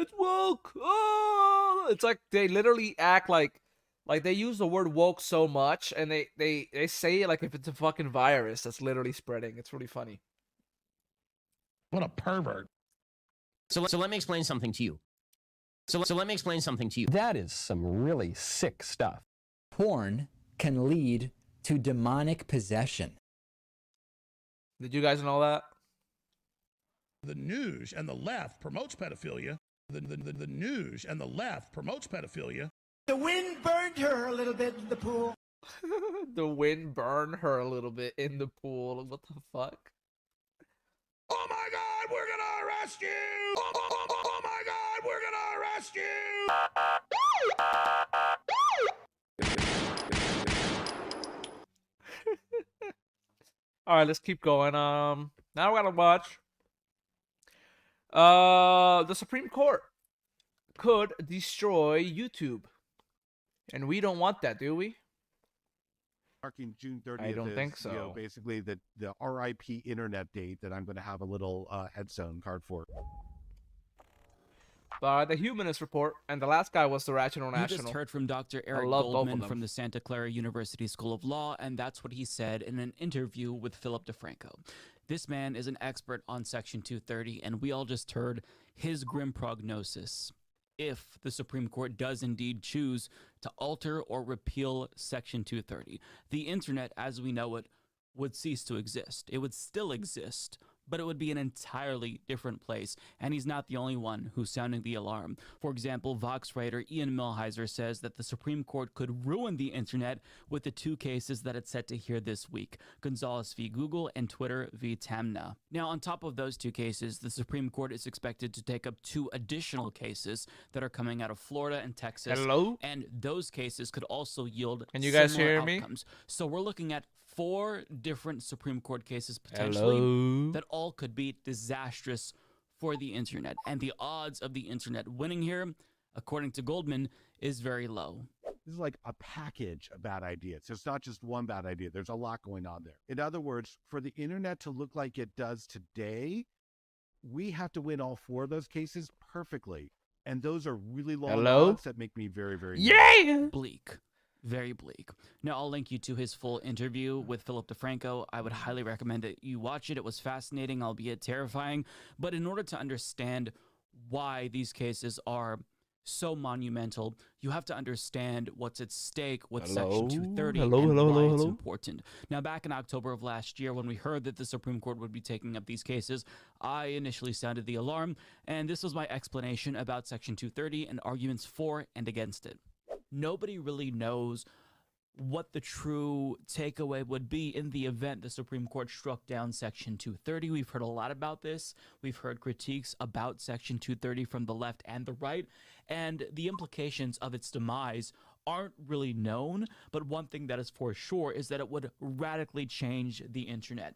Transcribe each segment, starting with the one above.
It's woke. Oh, it's like they literally act like they use the word woke so much, and they say it like if it's a fucking virus that's literally spreading. It's really funny. What a pervert. So let me explain something to you. So let me explain something to you. That is some really sick stuff. Porn can lead to demonic possession. Did you guys know that? The news and the left promotes pedophilia. The news and the left promotes pedophilia. The wind burned her a little bit in the pool. The wind burned her a little bit in the pool. What the fuck? Oh my God, we're gonna arrest you! Oh my God, we're gonna arrest you! All right, let's keep going. Now we're gonna watch. The Supreme Court could destroy YouTube, and we don't want that, do we? Marking June 30th. I don't think so. You know, basically the RIP internet date that I'm going to have a little headstone card for. The Humanist Report, and the last guy was the Rational You National. just heard from Dr. Eric love both of Goldman them. from the Santa Clara University School of Law, and that's what he said in an interview with Philip DeFranco. This man is an expert on Section 230, and we all just heard his grim prognosis. If the Supreme Court does indeed choose to alter or repeal Section 230, the internet as we know it would cease to exist. It would still exist, but it would be an entirely different place, and he's not the only one who's sounding the alarm. For example, Vox writer Ian Millhiser says that the Supreme Court could ruin the internet with the two cases that it's set to hear this week, Gonzalez v. Google and Twitter v. Tamna. Now, on top of those two cases, the Supreme Court is expected to take up two additional cases that are coming out of Florida and Texas. Hello? And those cases could also yield Can you guys similar hear me? outcomes. So we're looking at 4 different Supreme Court cases potentially Hello? that all could be disastrous for the internet. And the odds of the internet winning here, according to Goldman, is very low. This is like a package of bad ideas. It's not just one bad idea. There's a lot going on there. In other words, for the internet to look like it does today, we have to win all 4 of those cases perfectly. And those are really long odds that make me very, very Yay! Bleak. Very bleak. Now, I'll link you to his full interview with Philip DeFranco. I would highly recommend that you watch it. It was fascinating, albeit terrifying. But in order to understand why these cases are so monumental, you have to understand what's at stake with Section 230 and why it's important. Now, back in October of last year, when we heard that the Supreme Court would be taking up these cases, I initially sounded the alarm, and this was my explanation about Section 230 and arguments for and against it. Nobody really knows what the true takeaway would be in the event the Supreme Court struck down Section 230. We've heard a lot about this. We've heard critiques about Section 230 from the left and the right, and the implications of its demise aren't really known, but one thing that is for sure is that it would radically change the internet.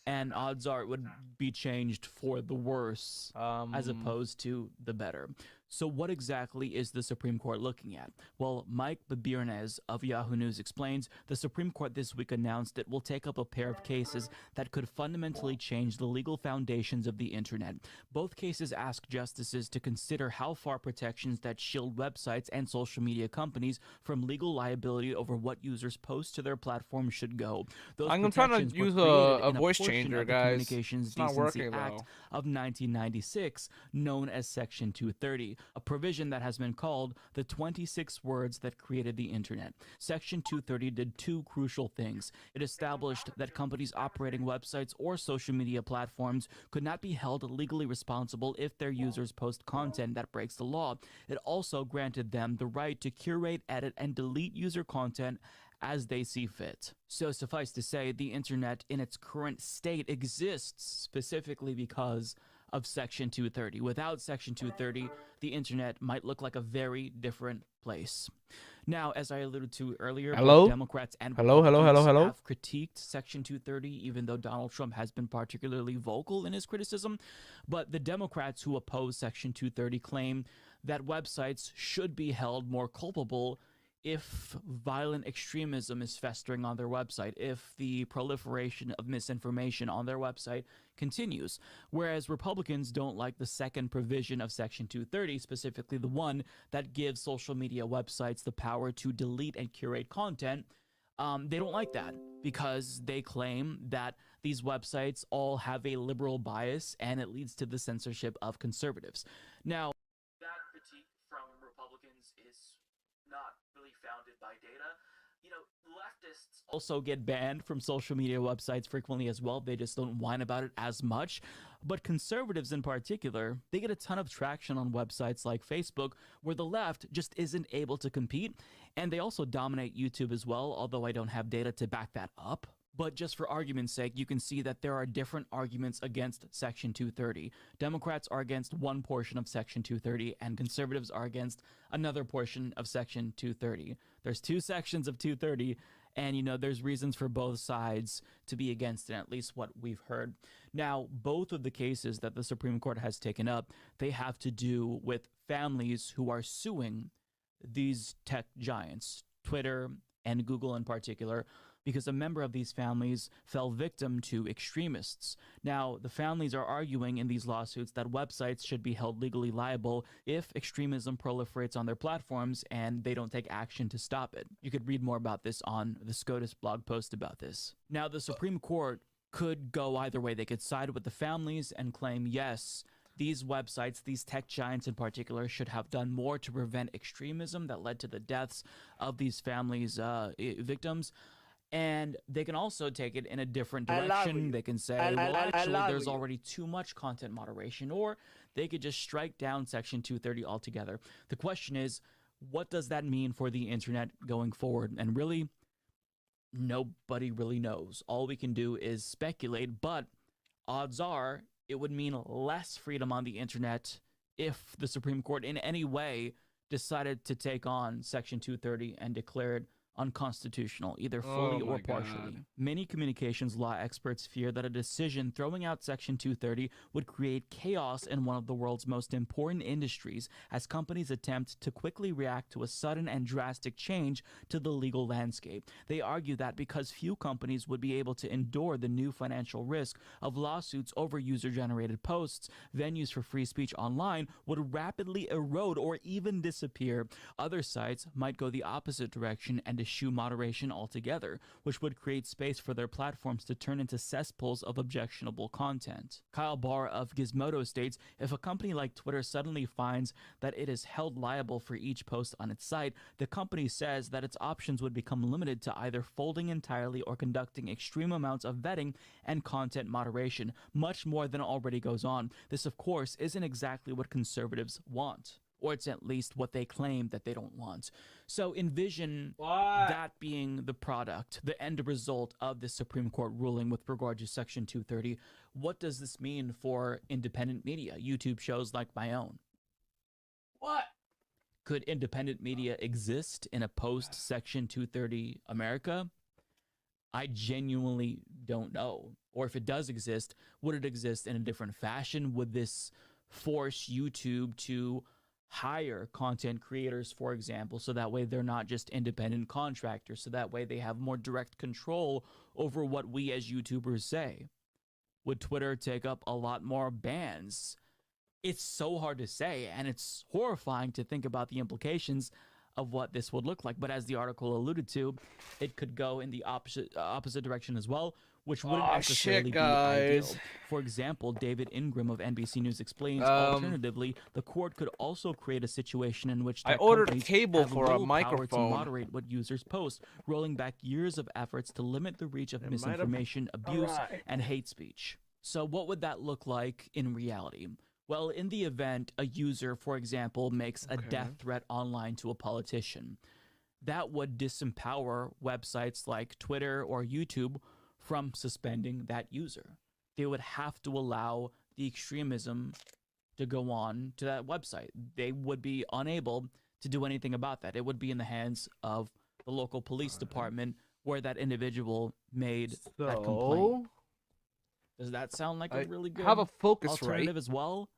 And odds are it would be changed for the worse as opposed to the better. So what exactly is the Supreme Court looking at? Well, Mike Babirnez of Yahoo News explains the Supreme Court this week announced it will take up a pair of cases that could fundamentally change the legal foundations of the internet. Both cases ask justices to consider how far protections that shield websites and social media companies from legal liability over what users post to their platforms should go. Those I'm trying to protections were use created a in voice portion changer, of the guys. Communications It's not Decency working, Act though. of 1996, known as Section 230, a provision that has been called the 26 words that created the internet. Section 230 did two crucial things. It established that companies operating websites or social media platforms could not be held legally responsible if their users post content that breaks the law. It also granted them the right to curate, edit, and delete user content as they see fit. So suffice to say, the internet in its current state exists specifically because of Section 230. Without Section 230, the internet might look like a very different place. Now, as I alluded to earlier, both Democrats and Republicans have critiqued Section 230, even though Donald Trump has been particularly vocal in his criticism. But the Democrats who oppose Section 230 claim that websites should be held more culpable if violent extremism is festering on their website, if the proliferation of misinformation on their website continues. Whereas Republicans don't like the second provision of Section 230, specifically the one that gives social media websites the power to delete and curate content. They don't like that because they claim that these websites all have a liberal bias and it leads to the censorship of conservatives. Now, that critique from Republicans is not really founded by data. You know, leftists also get banned from social media websites frequently as well. They just don't whine about it as much. But conservatives in particular, they get a ton of traction on websites like Facebook, where the left just isn't able to compete. And they also dominate YouTube as well, although I don't have data to back that up. But just for argument's sake, you can see that there are different arguments against Section 230. Democrats are against one portion of Section 230, and conservatives are against another portion of Section 230. There's two sections of 230, and, you know, there's reasons for both sides to be against it, at least what we've heard. Now, both of the cases that the Supreme Court has taken up, they have to do with families who are suing these tech giants, Twitter and Google in particular, because a member of these families fell victim to extremists. Now, the families are arguing in these lawsuits that websites should be held legally liable if extremism proliferates on their platforms and they don't take action to stop it. You could read more about this on the SCOTUS blog post about this. Now, the Supreme Court could go either way. They could side with the families and claim, yes, these websites, these tech giants in particular, should have done more to prevent extremism that led to the deaths of these families' victims. And they can also take it in a different direction. They can say, well, actually, there's already too much content moderation, or they could just strike down Section 230 altogether. The question is, what does that mean for the internet going forward? And really, nobody really knows. All we can do is speculate, but odds are it would mean less freedom on the internet if the Supreme Court in any way decided to take on Section 230 and declare it unconstitutional, either fully or partially. Many communications law experts fear that a decision throwing out Section 230 would create chaos in one of the world's most important industries as companies attempt to quickly react to a sudden and drastic change to the legal landscape. They argue that because few companies would be able to endure the new financial risk of lawsuits over user-generated posts, venues for free speech online would rapidly erode or even disappear. Other sites might go the opposite direction and eschew moderation altogether, which would create space for their platforms to turn into cesspools of objectionable content. Kyle Barr of Gizmodo states, if a company like Twitter suddenly finds that it is held liable for each post on its site, the company says that its options would become limited to either folding entirely or conducting extreme amounts of vetting and content moderation, much more than already goes on. This, of course, isn't exactly what conservatives want. Or it's at least what they claim that they don't want. So envision that being the product, the end result of the Supreme Court ruling with regard to Section 230. What does this mean for independent media, YouTube shows like my own? What? Could independent media exist in a post-Section 230 America? I genuinely don't know. Or if it does exist, would it exist in a different fashion? Would this force YouTube to hire content creators, for example, so that way they're not just independent contractors, so that way they have more direct control over what we as YouTubers say? Would Twitter take up a lot more bans? It's so hard to say, and it's horrifying to think about the implications of what this would look like. But as the article alluded to, it could go in the opposite direction as well, which wouldn't necessarily be ideal. For example, David Ingram of NBC News explains, alternatively, the court could also create a situation in which I ordered a companies cable have for a little power to microphone. moderate what users post, rolling back years of efforts to limit the reach of misinformation, abuse, and hate speech. So what would that look like in reality? Well, in the event a user, for example, makes a death threat online to a politician, that would disempower websites like Twitter or YouTube from suspending that user. They would have to allow the extremism to go on to that website. They would be unable to do anything about that. It would be in the hands of the local police department where that individual made that complaint. Does that sound like a really good have a focus alternative rate as well?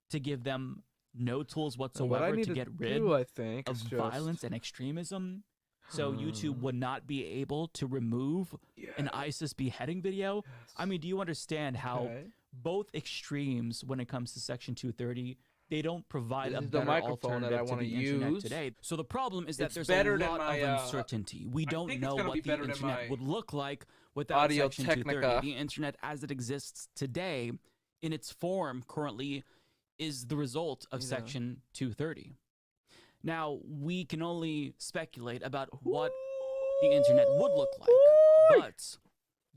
To give them no tools What I whatsoever need to get rid do, I think, of is just violence and extremism. So YouTube would not be able to remove an ISIS beheading video. I mean, do you understand how Okay. both extremes, when it comes to Section 230, they don't provide This a is the better microphone that I alternative to wanna the internet use. today. So the problem is that It's there's better a than lot my, of uncertainty. We I don't think it's know gonna be what the better than internet my would look like without Audio Section 230. Technica. The internet as it exists today, in its form currently, is the result of Yeah. Section 230. Now, we can only speculate about what the internet would look like, but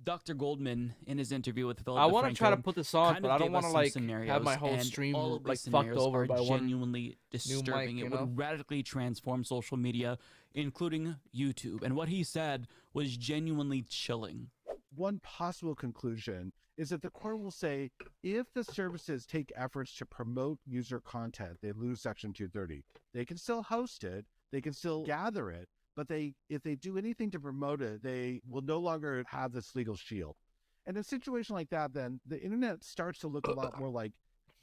Dr. Goldman, in his interview with Philip I want to try to DeFranco, put this on, kind but of I don't gave want us to some like scenarios, have my whole and stream all of these like fucked scenarios over are by one. genuinely disturbing. mic, you It know? would radically transform social media, including YouTube. And what he said was genuinely chilling. One possible conclusion is that the court will say if the services take efforts to promote user content, they lose Section 230. They can still host it, they can still gather it, but if they do anything to promote it, they will no longer have this legal shield. And in a situation like that, then the internet starts to look a lot more like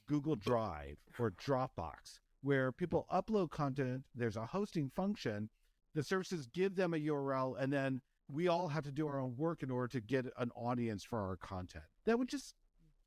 Google Drive or Dropbox, where people upload content, there's a hosting function, the services give them a URL, and then we all have to do our own work in order to get an audience for our content. That would just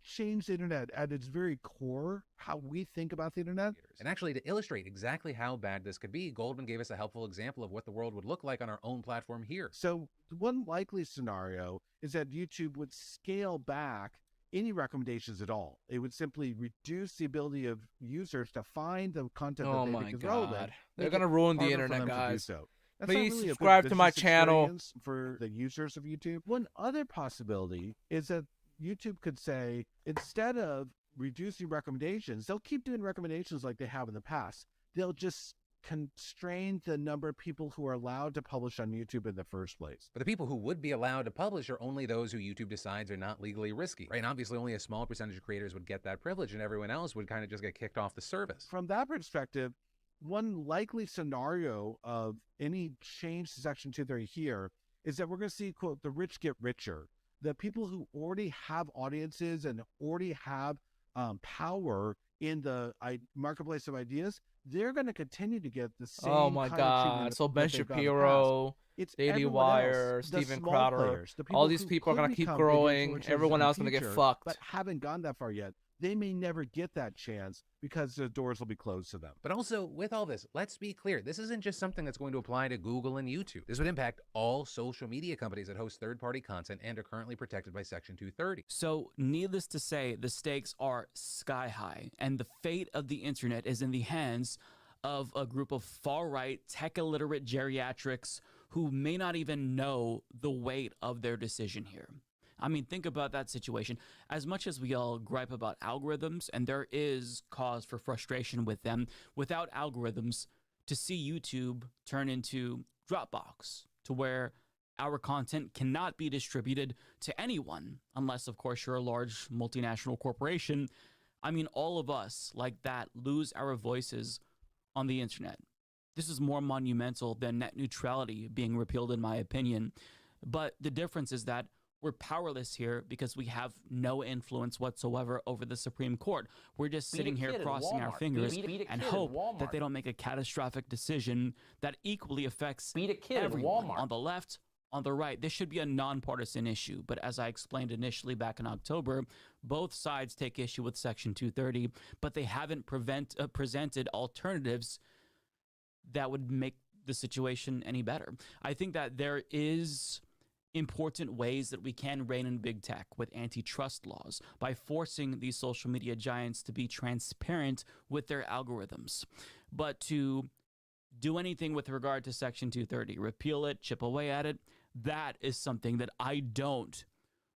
change the internet at its very core, how we think about the internet. And actually, to illustrate exactly how bad this could be, Goldman gave us a helpful example of what the world would look like on our own platform here. So one likely scenario is that YouTube would scale back any recommendations at all. It would simply reduce the ability of users to find the content Oh that they my think is relevant. god, they're make gonna it ruin the harder for internet, them to do guys. so. That's not Please really a good subscribe to my business channel. experience for the users of YouTube. One other possibility is that YouTube could say, instead of reducing recommendations, they'll keep doing recommendations like they have in the past. They'll just constrain the number of people who are allowed to publish on YouTube in the first place. But the people who would be allowed to publish are only those who YouTube decides are not legally risky, right? And obviously only a small percentage of creators would get that privilege, and everyone else would kind of just get kicked off the service. From that perspective, one likely scenario of any change to Section 230 here is that we're going to see, quote, the rich get richer. The people who already have audiences and already have power in the marketplace of ideas, they're going to continue to get the same Oh my kind of treatment god. So that Ben they've got in the past. Shapiro, It's Daily everyone Wire, else, the Steven small Crowder, players, the all people these who people are could gonna keep become big growing. influencers Everyone in the else gonna get future, fucked. but haven't gone that far yet. They may never get that chance because the doors will be closed to them. But also, with all this, let's be clear, this isn't just something that's going to apply to Google and YouTube. This would impact all social media companies that host third-party content and are currently protected by Section 230. So, needless to say, the stakes are sky high, and the fate of the internet is in the hands of a group of far-right, tech-illiterate geriatrics who may not even know the weight of their decision here. I mean, think about that situation. As much as we all gripe about algorithms, and there is cause for frustration with them, without algorithms, to see YouTube turn into Dropbox, to where our content cannot be distributed to anyone, unless, of course, you're a large multinational corporation. I mean, all of us, like that, lose our voices on the internet. This is more monumental than net neutrality being repealed, in my opinion. But the difference is that we're powerless here because we have no influence whatsoever over the Supreme Court. We're just sitting here crossing our fingers and hope that they don't make a catastrophic decision that equally affects everyone on the left, on the right. This should be a nonpartisan issue, but as I explained initially back in October, both sides take issue with Section 230, but they haven't presented alternatives that would make the situation any better. I think that there is important ways that we can rein in big tech with antitrust laws by forcing these social media giants to be transparent with their algorithms. But to do anything with regard to Section 230, repeal it, chip away at it, that is something that I don't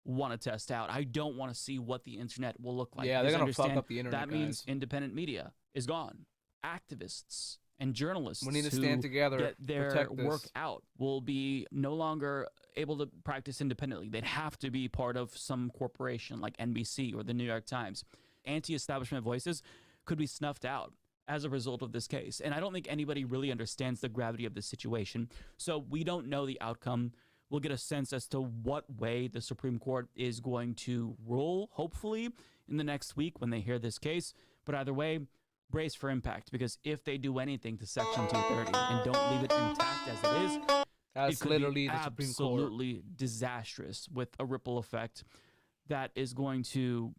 want to test out. I don't want to see what the internet will look like. Yeah, they're Because gonna fuck up the internet, that means guys. independent media is gone. Activists and journalists We need to who stand together, get their protect this. work out will be no longer able to practice independently. They'd have to be part of some corporation like NBC or the New York Times. Anti-establishment voices could be snuffed out as a result of this case. And I don't think anybody really understands the gravity of this situation. So we don't know the outcome. We'll get a sense as to what way the Supreme Court is going to rule, hopefully, in the next week when they hear this case. But either way, brace for impact, because if they do anything to Section 230 and don't leave it intact as it is, That's it could literally be the Supreme Court. absolutely disastrous with a ripple effect that is going to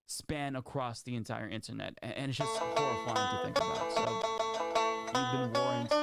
span across the entire internet. And it's just horrifying to think about. So you've been warned.